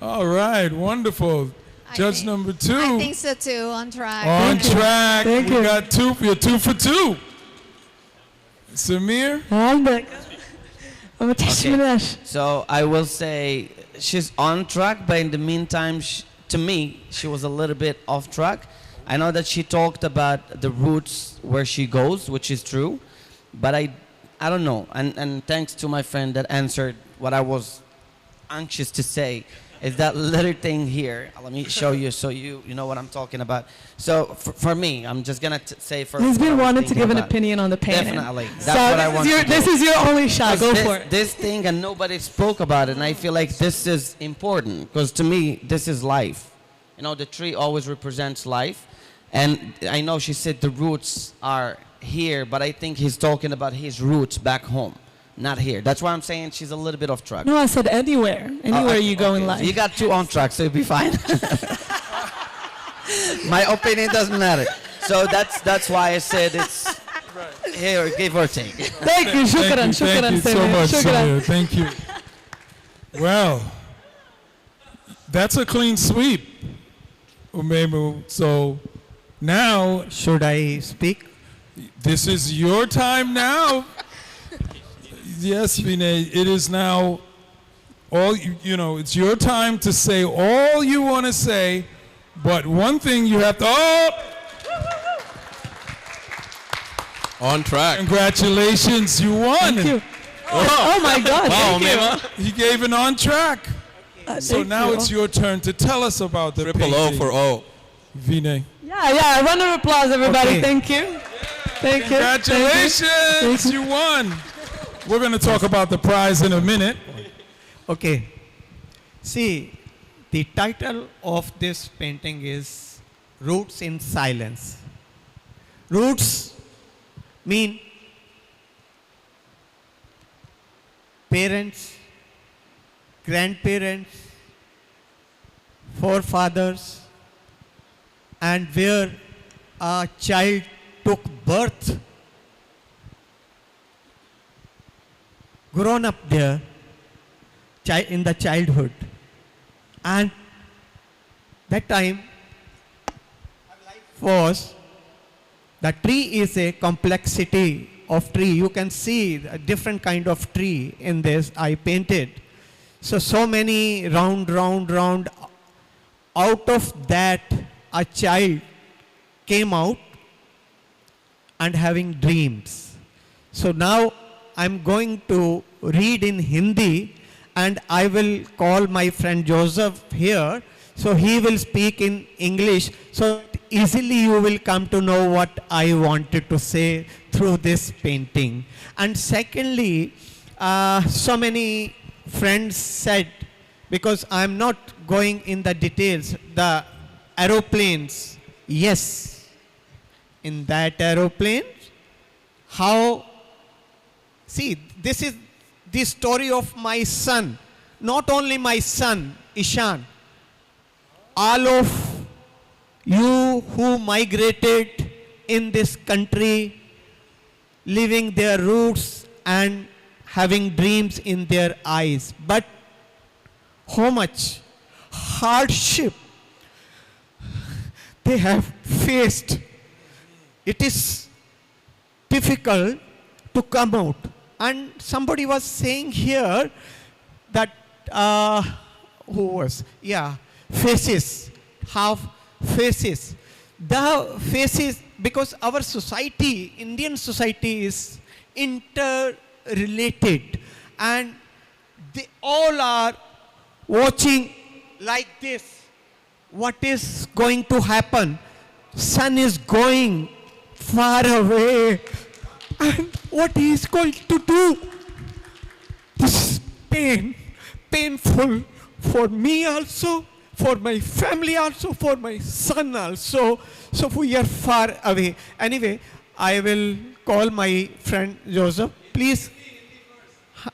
All right, wonderful. Judge number two. I think so too, on track. On track. Thank we you. got two. You're 2 for 2. Samir? Okay. So I will say she's on track, but in the meantime, to me, she was a little bit off track. I know that she talked about the routes where she goes, which is true, but I don't know. And thanks to my friend that answered what I was anxious to say, is that little thing here. Let me show you so you know what I'm talking about. So for me, I'm just gonna say first. He's been what I was wanting to thinking give an about. opinion on the painting. Definitely. That's So what I want to do. this is your only shot. Go Because for it. This thing, and nobody spoke about it, and I feel like this is important because to me, this is life. The tree always represents life, and I know she said the roots are here, but I think he's talking about his roots back home, not here. That's why I'm saying she's a little bit off track. No, I said anywhere. Anywhere you go in life. You got 2 on track, so you'll be fine. My opinion doesn't matter. So that's why I said it's here, give or take. Thank you, shukran, Thank you so Samir. much, Shukran. Samir. Thank you. Well, that's a clean sweep, Umemu. So now... Should I speak? This is your time now. Yes, Viney, it is now it's your time to say all you want to say, but one thing you have to... On track. Congratulations, you won. Thank you. Oh my God, Wow, thank you. Mema. He gave an on track. So Thank now you. it's your turn to tell us about the Triple O painting. for O. Viney. Yeah, a round of applause, everybody. Okay. Thank you. Thank you. Congratulations, you won. We're going to talk about the prize in a minute. Okay. See, the title of this painting is Roots in Silence. Roots mean parents, grandparents, forefathers, and where a child took birth, grown up there in the childhood. And that time was, the tree is a complexity of tree. You can see a different kind of tree in this I painted. So many round. Out of that, a child came out and having dreams. So now I'm going to read in Hindi, and I will call my friend Joseph here, so he will speak in English, so easily you will come to know what I wanted to say through this painting. And secondly, so many friends said, because I'm not going in the details, the aeroplanes, yes, in that aeroplane, how, see, this is the story of my son, not only my son, Ishan, all of you who migrated in this country, leaving their roots and having dreams in their eyes. But how much hardship they have faced. It is difficult to come out. And somebody was saying here that, who was? Yeah, faces, half faces. The faces, because our society, Indian society is interrelated, and they all are watching like this. What is going to happen? Sun is going far away, and what he is going to do? This is painful for me also, for my family also, for my son also. So we are far away. Anyway, I will call my friend Joseph. Please,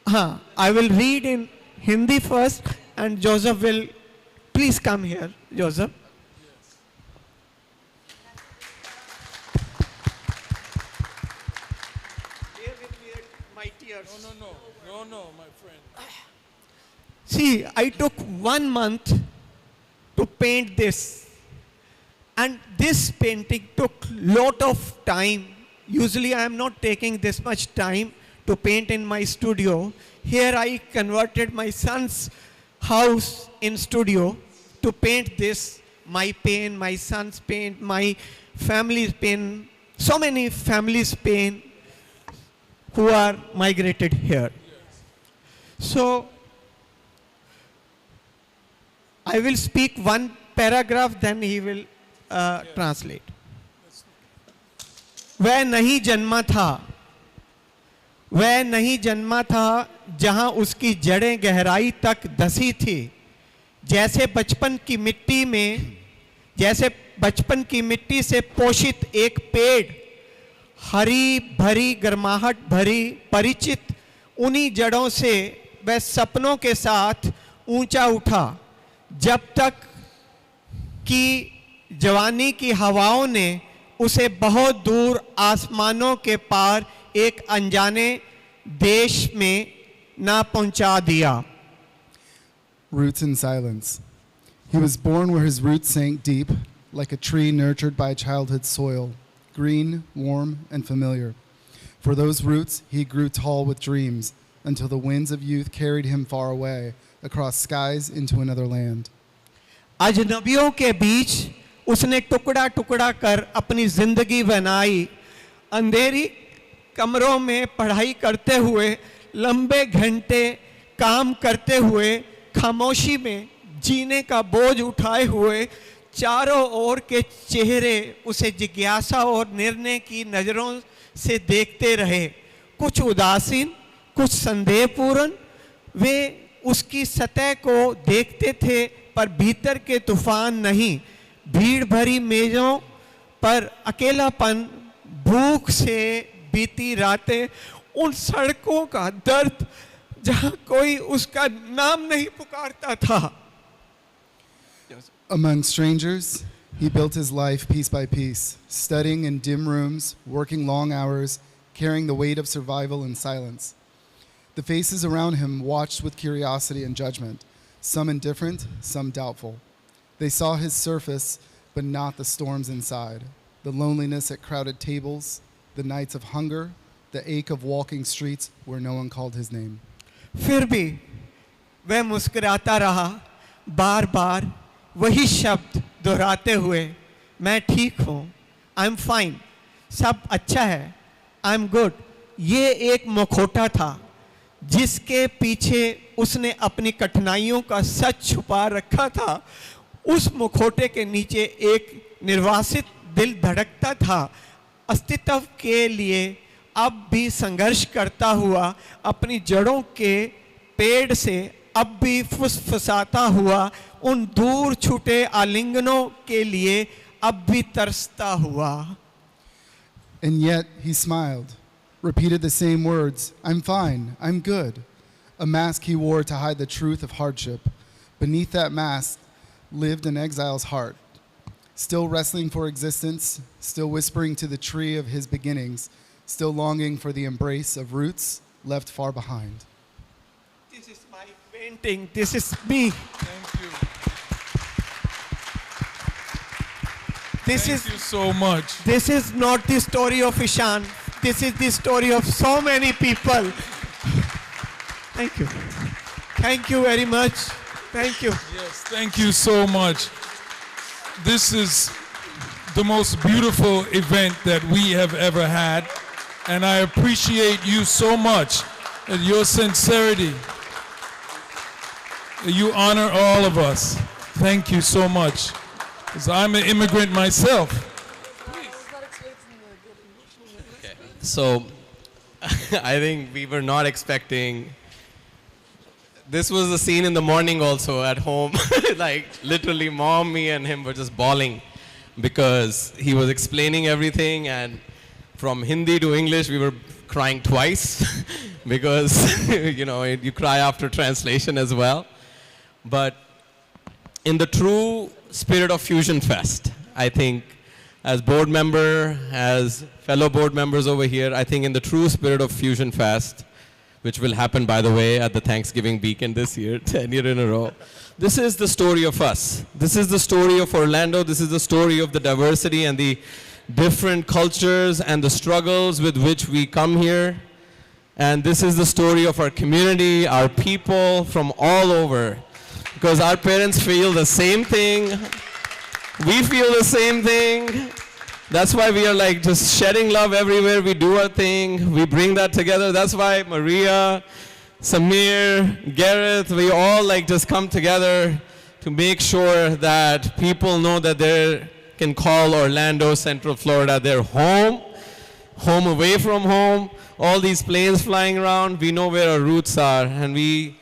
I will read in Hindi first, and Joseph will, please come here, Joseph. No, my friend. See, I took 1 month to paint this. And this painting took lot of time. Usually I am not taking this much time to paint in my studio. Here I converted my son's house in studio to paint this. My paint, my son's paint, my family's paint. So many families paint who are migrated here. So I will speak one paragraph, then he will translate. वह नहीं जन्मा था जहां उसकी जड़ें गहराई तक धसी थी, जैसे बचपन की मिट्टी से पोषित एक पेड़, हरी भरी गर्माहट भरी परिचित उन्हीं जड़ों से वह सपनों के साथ ऊंचा उठा, जब तक कि जवानी की हवाओं ने उसे बहुत दूर आसमानों के पार एक अनजाने देश में ना पहुंचा दिया. Roots in silence. He was born where his roots sank deep, like a tree nurtured by childhood soil, green, warm, and familiar. For those roots, he grew tall with dreams, until the winds of youth carried him far away, across skies into another land. अजनबियों के बीच उसने टुकड़ा टुकड़ा कर अपनी जिंदगी बनाई. अंधेरी कमरों में पढ़ाई करते हुए, लंबे घंटे काम करते हुए खामोशी में जीने का बोझ उठाए हुए चारों ओर के चेहरे उसे जिज्ञासा और निर्णय की नज़रों से देखते रहे, कुछ उदासीन, कुछ संदेहपूर्ण। वे उसकी सतह को देखते थे पर भीतर के तूफान नहीं, भीड़ भरी मेजों पर अकेलापन, भूख से बीती रातें, उन सड़कों का दर्द जहां कोई उसका नाम नहीं पुकारता था। Among strangers, he built his life piece by piece, studying in dim rooms, working long hours, carrying the weight of survival in silence. The faces around him watched with curiosity and judgment, some indifferent, some doubtful. They saw his surface, but not the storms inside, the loneliness at crowded tables, the nights of hunger, the ache of walking streets where no one called his name. फिर भी वह मुस्कुराता रहा, बार बार वही शब्द दोहराते हुए, मैं ठीक हूँ, आई एम फाइन, सब अच्छा है, आई एम गुड। ये एक मुखौटा था जिसके पीछे उसने अपनी कठिनाइयों का सच छुपा रखा था। उस मुखौटे के नीचे एक निर्वासित दिल धड़कता था, अस्तित्व के लिए अब भी संघर्ष करता हुआ, अपनी जड़ों के पेड़ से अब भी फुसफुसाता हुआ, उन दूर छूटे आलिंगनों के लिए अब भी तरसता हुआ। And yet he smiled, repeated the same words, I'm fine, I'm good, a mask he wore to hide the truth of hardship. Beneath that mask lived an exile's heart, still wrestling for existence, still whispering to the tree of his beginnings, still longing for the embrace of roots left far behind. This is my painting, this is me. Thank you. Thank you so much. This is not the story of Ishan. This is the story of so many people. Thank you. Thank you very much. Thank you. Yes, thank you so much. This is the most beautiful event that we have ever had, and I appreciate you so much and your sincerity. You honor all of us. Thank you so much. 'Cause I'm an immigrant myself. So I think we were not expecting. This was the scene in the morning also at home. Like literally mom, me and him were just bawling because he was explaining everything, and from Hindi to English we were crying twice because you cry after translation as well. But in the true spirit of Fusion Fest, I think as board member, as fellow board members over here, I think in the true spirit of Fusion Fest, which will happen, by the way, at the Thanksgiving Beacon this year, 10 years in a row. This is the story of us. This is the story of Orlando. This is the story of the diversity and the different cultures and the struggles with which we come here. And this is the story of our community, our people from all over. Because our parents feel the same thing. We feel the same thing. That's why we are like just shedding love everywhere we do our thing. We bring that together. That's why Maria, Samir, Gareth, we all like just come together to make sure that people know that they can call Orlando, Central Florida their home, home away from home. All these planes flying around, we know where our roots are, and we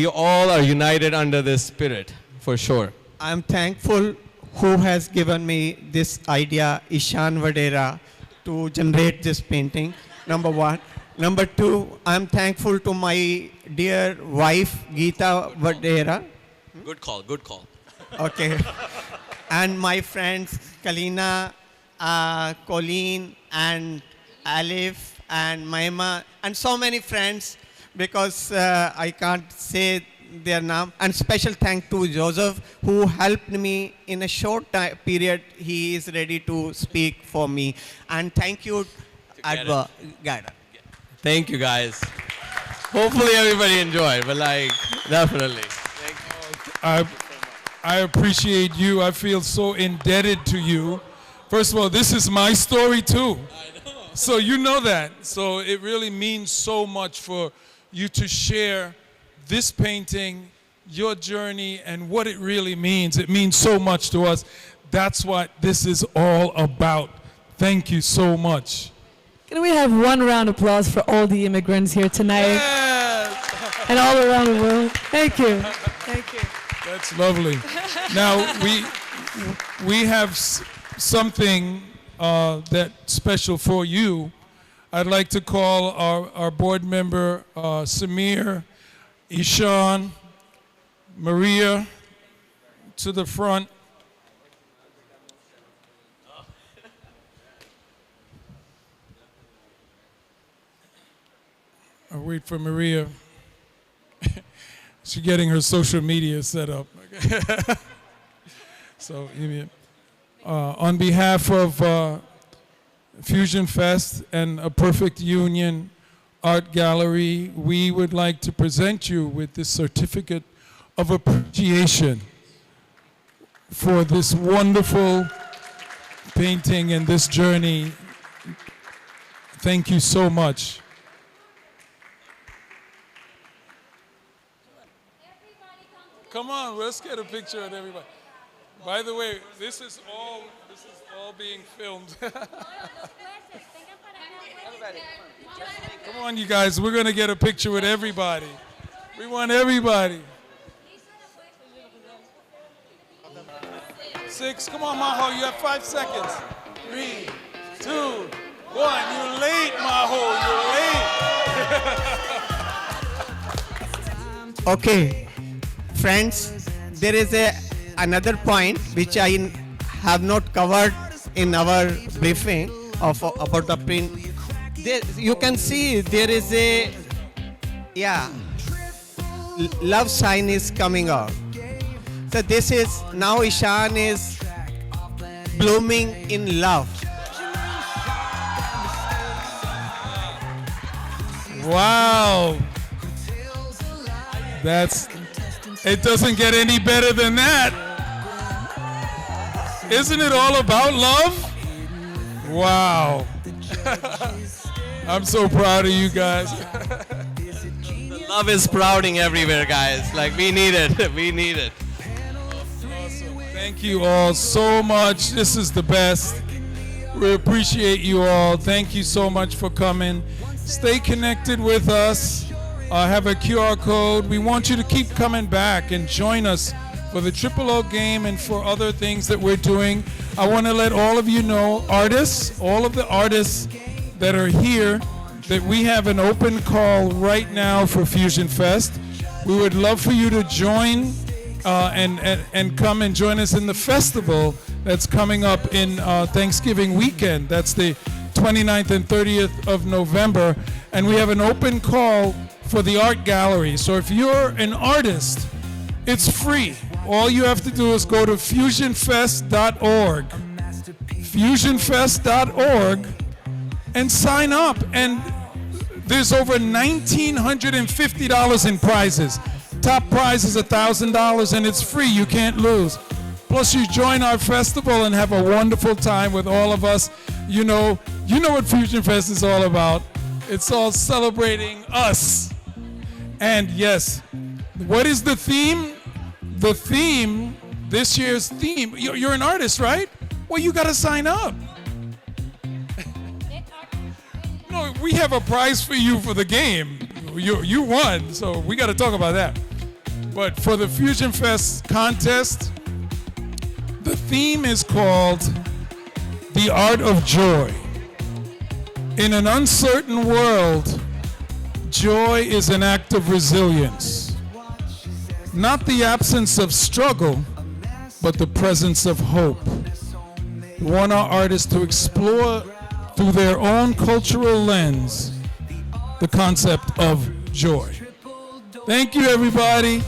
all are united under this spirit, for sure. I'm thankful who has given me this idea, Ishan Vadhera, to generate this painting, number one. Number two, I'm thankful to my dear wife, Geeta Vadhera. Good call, good call. Okay. And my friends, Kalina, Colleen, and Alif, and Maima, and so many friends, because I can't say their name. And special thank to Joseph, who helped me in a short time period. He is ready to speak for me. And thank you, Adva. Thank you, guys. Hopefully everybody enjoyed, but like, definitely. Thank you. I appreciate you. I feel so indebted to you. First of all, this is my story too. So you know that. So it really means so much for you to share this painting your journey and what it really means. It means so much to us. That's what this is all about. Thank you so much. Can we have one round of applause for all the immigrants here tonight? And all around the world. Thank you. Thank you. That's lovely. Now, we have something that's special for you. I'd like to call our board member, Samir, Ishan, Maria, to the front. I'll wait for Maria. She's getting her social media set up. So, on behalf of Fusion Fest and A Perfect Union Art Gallery, we would like to present you with this certificate of appreciation for this wonderful painting and this journey. Thank you so much. Come on, let's get a picture of everybody. By the way, this is all being filmed. Come on, you guys, we're gonna get a picture with everybody. We want everybody. 6, come on, Maho, you have 5 seconds. 3, 2, 1, you're late, Maho, you're late. Okay, friends, there is another point which I have not covered in our briefing about the print. There, you can see there is a love sign is coming out. So this is now Ishan is blooming in love. Wow. It doesn't get any better than that. Isn't it all about love? Wow. I'm so proud of you guys. The love is sprouting everywhere, guys. Like, we need it. We need it. Awesome. Thank you all so much. This is the best. We appreciate you all. Thank you so much for coming. Stay connected with us. Have a QR code. We want you to keep coming back and join us for the Triple O game and for other things that we're doing. I want to let all of you know, artists, all of the artists that are here, that we have an open call right now for Fusion Fest. We would love for you to join and come and join us in the festival that's coming up in Thanksgiving weekend. That's the 29th and 30th of November. And we have an open call for the art gallery. So if you're an artist, it's free. All you have to do is go to fusionfest.org. Fusionfest.org and sign up. And there's over $1,950 in prizes. Top prize is $1,000 and it's free. You can't lose. Plus you join our festival and have a wonderful time with all of us. You know what Fusion Fest is all about. It's all celebrating us. And yes, what is the theme? The theme, this year's theme, you're an artist, right? Well, you got to sign up. No, we have a prize for you for the game. You won, so we got to talk about that. But for the Fusion Fest contest, the theme is called The Art of Joy. In an uncertain world, joy is an act of resilience. Not the absence of struggle, but the presence of hope. We want our artists to explore through their own cultural lens the concept of joy. Thank you, everybody.